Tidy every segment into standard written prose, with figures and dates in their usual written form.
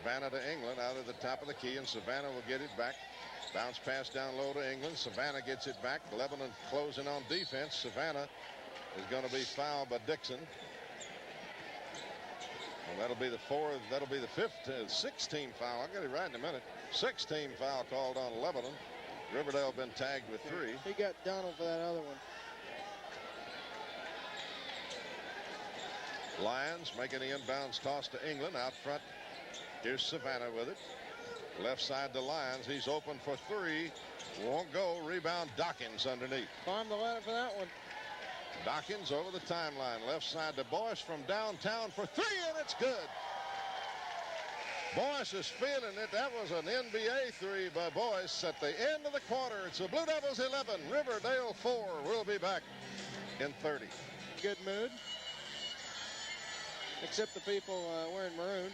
Savannah to England out of the top of the key, and Savannah will get it back. Bounce pass down low to England. Savannah gets it back. Lebanon closing on defense. Savannah is going to be fouled by Dixon. And that'll be the fourth. That'll be the fifth, 16 foul. I'll get it right in a minute. 16 foul called on Lebanon. Riverdale been tagged with 3. He got Donald for that other one. Lions making the inbounds toss to England out front. Here's Savannah with it. Left side to Lions. He's open for 3. Won't go. Rebound Dawkins underneath. Climb the ladder for that one. Dawkins over the timeline. Left side to Boyce from downtown for 3, and it's good. Boyce is feeling it. That was an NBA 3 by Boyce at the end of the quarter. It's the Blue Devils 11, Riverdale 4. We'll be back in 30. Good mood. Except the people wearing maroon.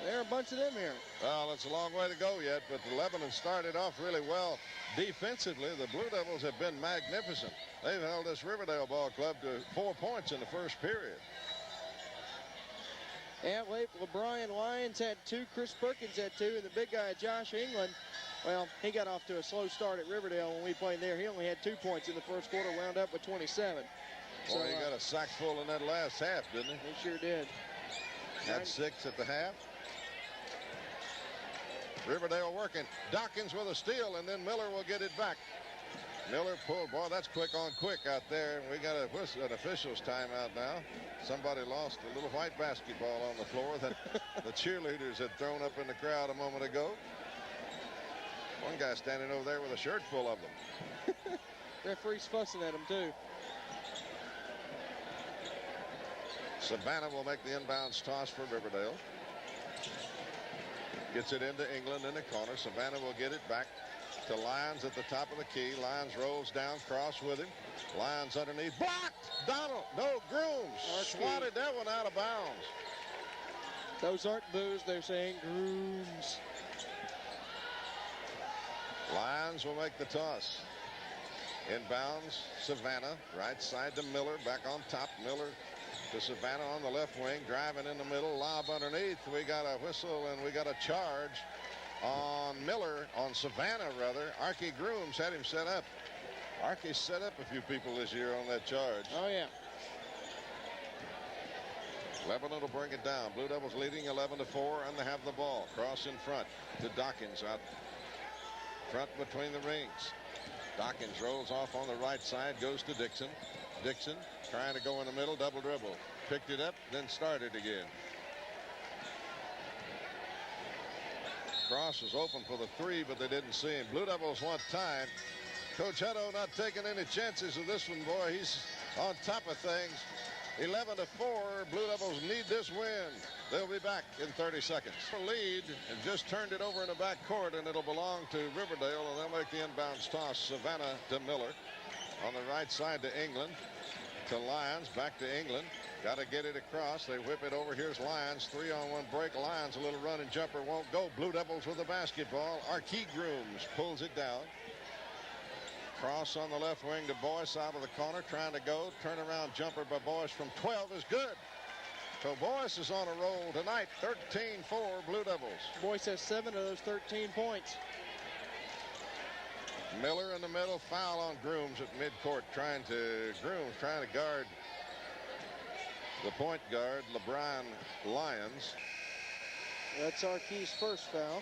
There are a bunch of them here. Well, it's a long way to go yet, but the Lebanon started off really well defensively. The Blue Devils have been magnificent. They've held this Riverdale ball club to 4 points in the first period. And LeBron Lyons had 2. Chris Perkins had 2. And the big guy, Josh England, well, he got off to a slow start at Riverdale when we played there. He only had 2 points in the first quarter, wound up with 27. Boy, he got a sack full in that last half, didn't he? He sure did. Had 6 at the half. Riverdale working. Dawkins with a steal, and then Miller will get it back. Miller pulled. Boy, that's quick on quick out there. We got an official's timeout now. Somebody lost a little white basketball on the floor that the cheerleaders had thrown up in the crowd a moment ago. One guy standing over there with a shirt full of them. Referee's fussing at him, too. Savannah will make the inbounds toss for Riverdale. Gets it into England in the corner. Savannah will get it back to Lyons at the top of the key. Lyons rolls down, cross with him. Lyons underneath. Blocked! Donald. No, Grooms. Swatted that one out of bounds. Those aren't boos. They're saying Grooms. Lyons will make the toss. Inbounds, Savannah. Right side to Miller. Back on top. Miller to Savannah on the left wing. Driving in the middle. Lob underneath. We got a whistle and we got a charge on Miller, on Savannah rather. Archie Grooms had him set up. Archie set up a few people this year on that charge. Oh, yeah. Lebanon will bring it down. Blue Devils leading 11-4, and they have the ball. Cross in front to Dawkins out front between the rings. Dawkins rolls off on the right side, goes to Dixon. Dixon trying to go in the middle, double dribble. Picked it up, then started again. Cross was open for the 3, but they didn't see him. Blue Devils want time. Coach Hutto not taking any chances with this one, boy. He's on top of things. 11-4. Blue Devils need this win. They'll be back in 30 seconds. Lead and just turned it over in the back court, and it'll belong to Riverdale, and they'll make the inbounds toss. Savannah to Miller. On the right side to England. To Lyons. Back to England. Got to get it across. They whip it over. Here's Lyons. 3-on-1 break. Lyons, a little run and jumper won't go. Blue Devils with the basketball. Archie Grooms pulls it down. Cross on the left wing to Boyce out of the corner. Trying to go. Turnaround jumper by Boyce from 12 is good. So Boyce is on a roll tonight. 13-4 Blue Devils. Boyce has 7 of those 13 points. Miller in the middle. Foul on Grooms at midcourt. Grooms trying to guard the point guard, LeBron Lyons. That's Archie's first foul.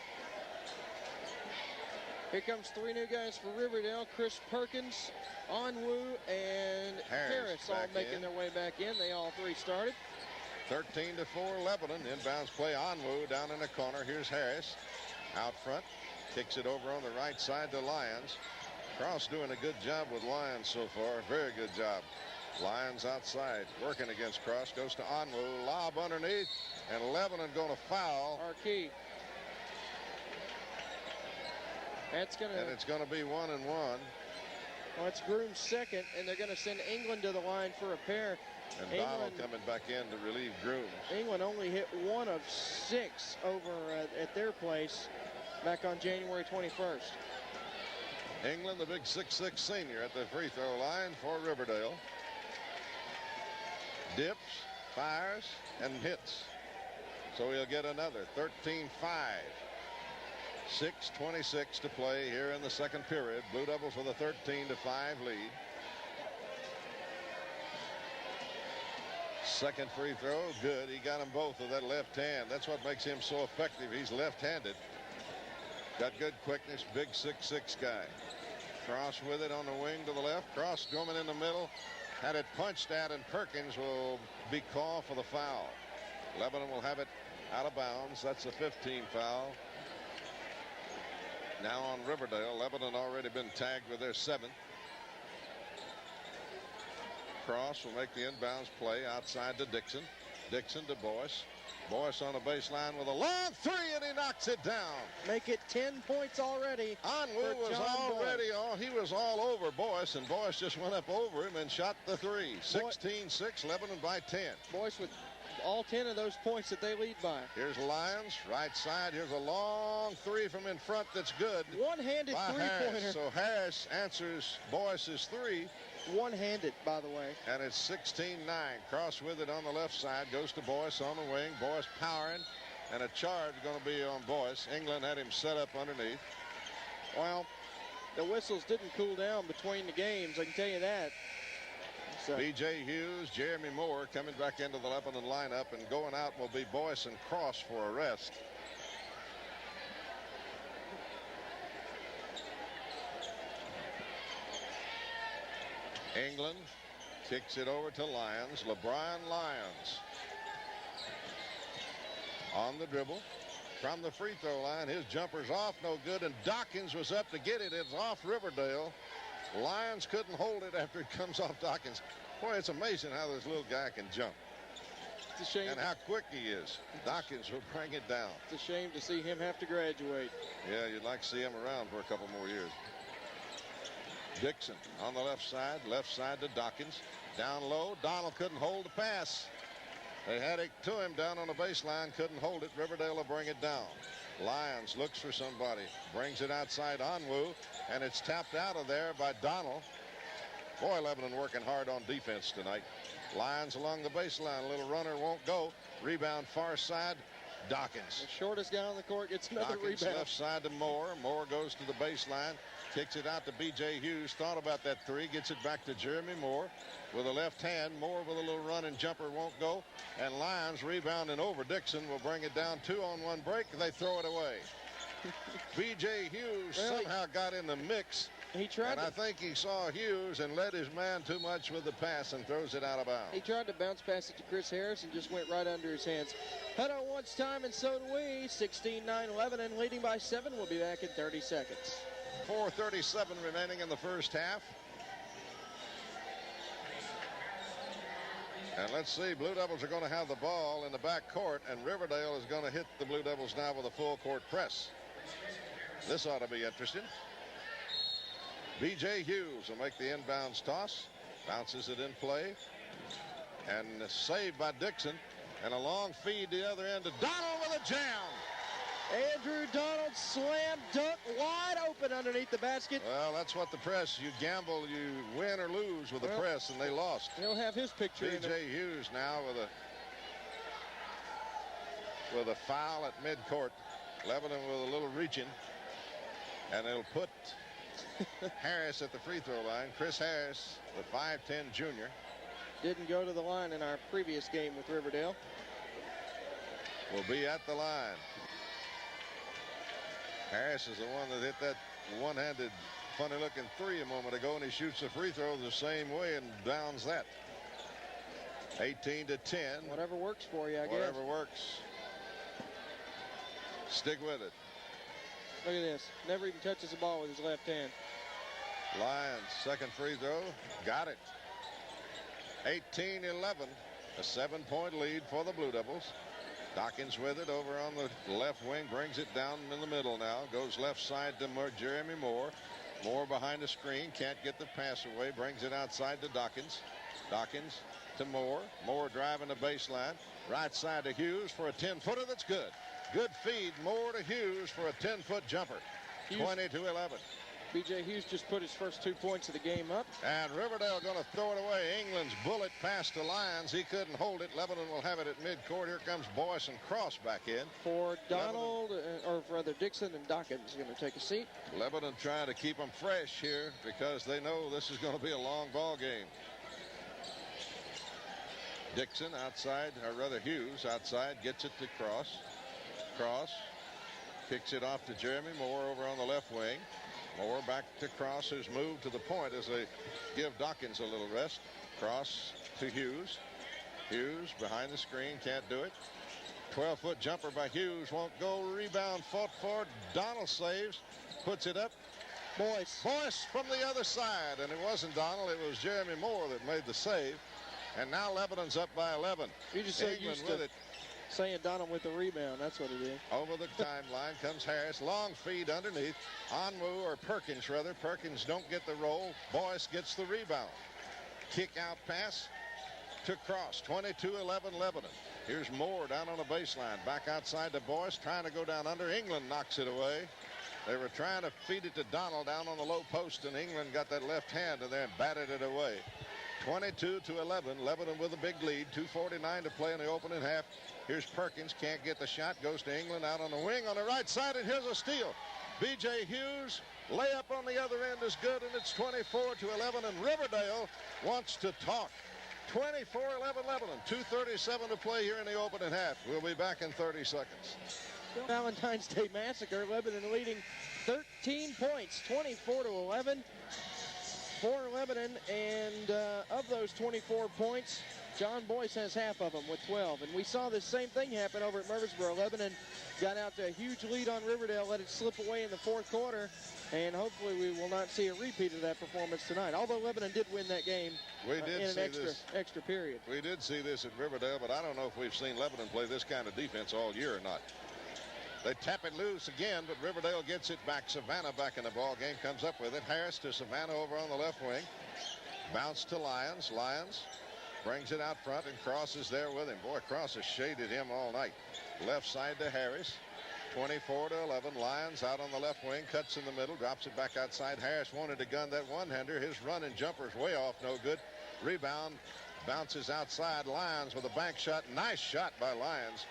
Here comes 3 new guys for Riverdale. Chris Perkins, Onwu, and Harris all making their way back in. They all 3 started. 13-4 Lebanon. Inbounds play. Onwu down in the corner. Here's Harris out front. Kicks it over on the right side to Lyons. Cross doing a good job with Lyons so far. Very good job. Lyons outside, working against Cross, goes to Onwu, lob underneath, and Lebanon going to foul. Archie. And it's going to be 1-1. Well, it's Groom's second, and they're going to send England to the line for a pair. And Donald coming back in to relieve Grooms. England only hit 1 of 6 over at their place back on January 21st. England, the big 6'6" senior at the free throw line for Riverdale. Dips, fires, and hits. So he'll get another 13-5. 6:26 to play here in the second period. Blue Devils with a 13-5 lead. Second free throw, good. He got them both with that left hand. That's what makes him so effective. He's left-handed. Got good quickness, big 6'6" guy. Cross with it on the wing to the left. Cross coming in the middle. Had it punched at, and Perkins will be called for the foul. Lebanon will have it out of bounds. That's a 15 foul. Now on Riverdale. Lebanon already been tagged with their 7th. Cross will make the inbounds play outside to Dixon. Dixon to Boyce. Boyce on the baseline with a long 3, and he knocks it down. Make it 10 points already. Anwu was already on. He was all over Boyce, and Boyce just went up over him and shot the 3. 16-6, Lebanon by 10. Boyce with all 10 of those points that they lead by. Here's Lyons, right side. Here's a long 3 from in front that's good. One-handed three-pointer. So Harris answers Boyce's 3. One-handed, by the way. And it's 16-9. Cross with it on the left side. Goes to Boyce on the wing. Boyce powering. And a charge going to be on Boyce. England had him set up underneath. Well, the whistles didn't cool down between the games, I can tell you that. So. B.J. Hughes, Jeremy Moore coming back into the Lebanon lineup, and going out will be Boyce and Cross for a rest. England kicks it over to Lyons. LeBron Lyons on the dribble from the free throw line. His jumper's off, no good, and Dawkins was up to get it. It's off Riverdale. Lyons couldn't hold it after it comes off Dawkins. Boy, it's amazing how this little guy can jump. It's a shame. And how quick he is. Dawkins will bring it down. It's a shame to see him have to graduate. Yeah, you'd like to see him around for a couple more years. Dixon on the left side to Dawkins. Down low, Donald couldn't hold the pass. They had it to him down on the baseline, couldn't hold it. Riverdale will bring it down. Lyons looks for somebody, brings it outside Anwu, and it's tapped out of there by Donald. Boy, Lebanon working hard on defense tonight. Lyons along the baseline, a little runner won't go. Rebound far side, Dawkins. The shortest guy on the court gets another Dawkins rebound. Left side to Moore. Moore goes to the baseline. Kicks it out to B.J. Hughes. Thought about that 3. Gets it back to Jeremy Moore with a left hand. Moore with a little run and jumper won't go. And Lyons rebounding over Dixon will bring it down. 2-on-1 break. They throw it away. B.J. Hughes somehow got in the mix. He tried and I think he saw Hughes and led his man too much with the pass and throws it out of bounds. He tried to bounce pass it to Chris Harris and just went right under his hands. Hutto wants time, and so do we. 16-9 Lebanon leading by 7. We'll be back in 30 seconds. 4:37 remaining in the first half. And let's see, Blue Devils are going to have the ball in the back court, and Riverdale is going to hit the Blue Devils now with a full court press. This ought to be interesting. B.J. Hughes will make the inbounds toss, bounces it in play, and saved by Dixon, and a long feed the other end to Donald with a jam. Andrew Donald slam dunk wide open underneath the basket. Well, that's what the press, you gamble, you win or lose with the press, and they lost. He'll have his picture. B.J. Hughes now with a foul at midcourt. Lebanon with a little reaching, and it'll put Harris at the free throw line. Chris Harris, the 5'10" junior. Didn't go to the line in our previous game with Riverdale. Will be at the line. Harris is the one that hit that one-handed funny-looking 3 a moment ago, and he shoots the free throw the same way and downs that. 18-10. Whatever works for you, I guess. Whatever works. Stick with it. Look at this. Never even touches the ball with his left hand. Lyons, second free throw. Got it. 18-11. A 7-point lead for the Blue Devils. Dawkins with it over on the left wing. Brings it down in the middle now. Goes left side to Jeremy Moore. Moore behind the screen. Can't get the pass away. Brings it outside to Dawkins. Dawkins to Moore. Moore driving the baseline. Right side to Hughes for a 10-footer that's good. Good feed. Moore to Hughes for a 10-foot jumper. 20-11. B.J. Hughes just put his first 2 points of the game up. And Riverdale going to throw it away. England's bullet passed to Lyons. He couldn't hold it. Lebanon will have it at midcourt. Here comes Boyce and Cross back in. For Donald, or rather Dixon and Dawkins going to take a seat. Lebanon trying to keep them fresh here because they know this is going to be a long ball game. Dixon outside, or rather Hughes outside, gets it to Cross. Cross kicks it off to Jeremy Moore over on the left wing. Moore back to Cross, who's moved to the point as they give Dawkins a little rest. Cross to Hughes. Hughes behind the screen, can't do it. 12-foot jumper by Hughes, won't go. Rebound fought for. Donald saves, puts it up. Boyce from the other side, and it wasn't Donald, it was Jeremy Moore that made the save. And now Lebanon's up by 11. You just so used to it. Saying Donald with the rebound. That's what it is. Over the timeline comes Harris. Long feed underneath. Onwu, or Perkins rather. Perkins don't get the roll. Boyce gets the rebound. Kick out pass to Cross. 22-11 Lebanon. Here's Moore down on the baseline. Back outside to Boyce. Trying to go down under. England knocks it away. They were trying to feed it to Donald down on the low post, and England got that left hand and then batted it away. 22-11. Lebanon with a big lead. 2:49 to play in the opening half. Here's Perkins, can't get the shot, goes to England out on the wing on the right side, and here's a steal. B.J. Hughes, layup on the other end is good, and it's 24-11, and Riverdale wants to talk. 24-11 Lebanon, 2:37 to play here in the opening half. We'll be back in 30 seconds. Valentine's Day Massacre, Lebanon leading 13 points, 24-11 for Lebanon, and of those 24 points, John Boyce has half of them with 12. And we saw the same thing happen over at Murfreesboro. Lebanon got out to a huge lead on Riverdale, let it slip away in the fourth quarter, and hopefully we will not see a repeat of that performance tonight. Although Lebanon did win that game in an extra period. We did see this at Riverdale, but I don't know if we've seen Lebanon play this kind of defense all year or not. They tap it loose again, but Riverdale gets it back. Savannah back in the ball game, comes up with it. Harris to Savannah over on the left wing. Bounce to Lyons. Lyons brings it out front, and Cross is there with him. Boy, Cross has shaded him all night. Left side to Harris. 24-11. Lyons out on the left wing, cuts in the middle, drops it back outside. Harris wanted to gun that one-hander. His run and jumper's way off, no good. Rebound, bounces outside. Lyons with a bank shot. Nice shot by Lyons.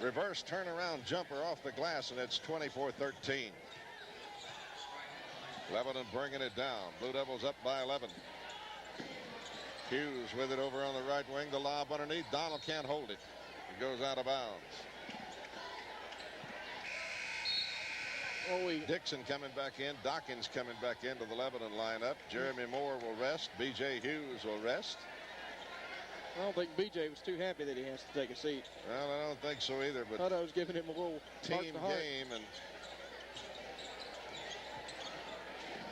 Reverse turnaround jumper off the glass, and it's 24-13. Lebanon bringing it down. Blue Devils up by 11. Hughes with it over on the right wing. The lob underneath. Donald can't hold it. It goes out of bounds. Dixon coming back in. Dawkins coming back into the Lebanon lineup. Jeremy Moore will rest. B.J. Hughes will rest. I don't think B.J. was too happy that he has to take a seat. Well, I don't think so either. But I thought I was giving him a little team game, and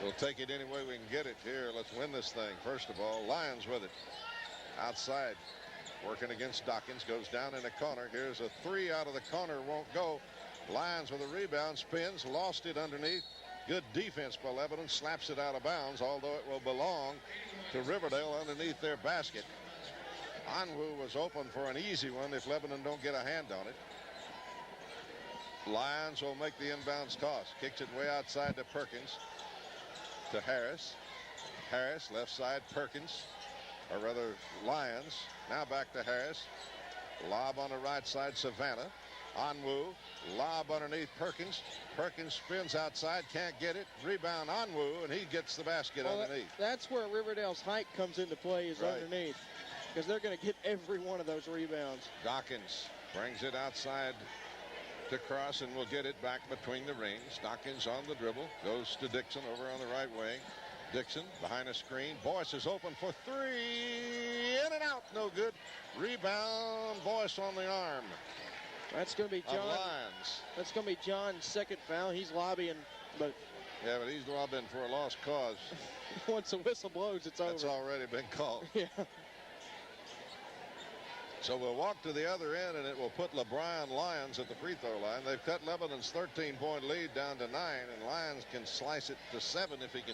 we'll take it any way we can get it here. Let's win this thing. First of all, Lyons with it. Outside, working against Dawkins. Goes down in the corner. Here's a three out of the corner. Won't go. Lyons with a rebound. Spins. Lost it underneath. Good defense by Lebanon. Slaps it out of bounds, although it will belong to Riverdale underneath their basket. Onwu was open for an easy one if Lebanon don't get a hand on it. Lyons will make the inbounds toss. Kicks it way outside to Perkins. To Harris. Harris, left side, Perkins. Or rather, Lyons. Now back to Harris. Lob on the right side, Savannah. Onwu. Lob underneath Perkins. Perkins spins outside, can't get it. Rebound Onwu, and he gets the basket underneath. That's where Riverdale's height comes into play, is underneath. Because they're going to get every one of those rebounds. Dawkins brings it outside to Cross, and will get it back between the rings. Dawkins on the dribble. Goes to Dixon over on the right wing. Dixon behind a screen. Boyce is open for three. In and out. No good. Rebound. Boyce on the arm. That's going to be John. That's going to be John's second foul. He's lobbying, but. Yeah, but he's lobbying for a lost cause. Once the whistle blows, it's over. It's already been called. Yeah. So we'll walk to the other end, and it will put LeBron Lyons at the free throw line. They've cut Lebanon's 13-point lead down to 9, and Lyons can slice it to 7 if he can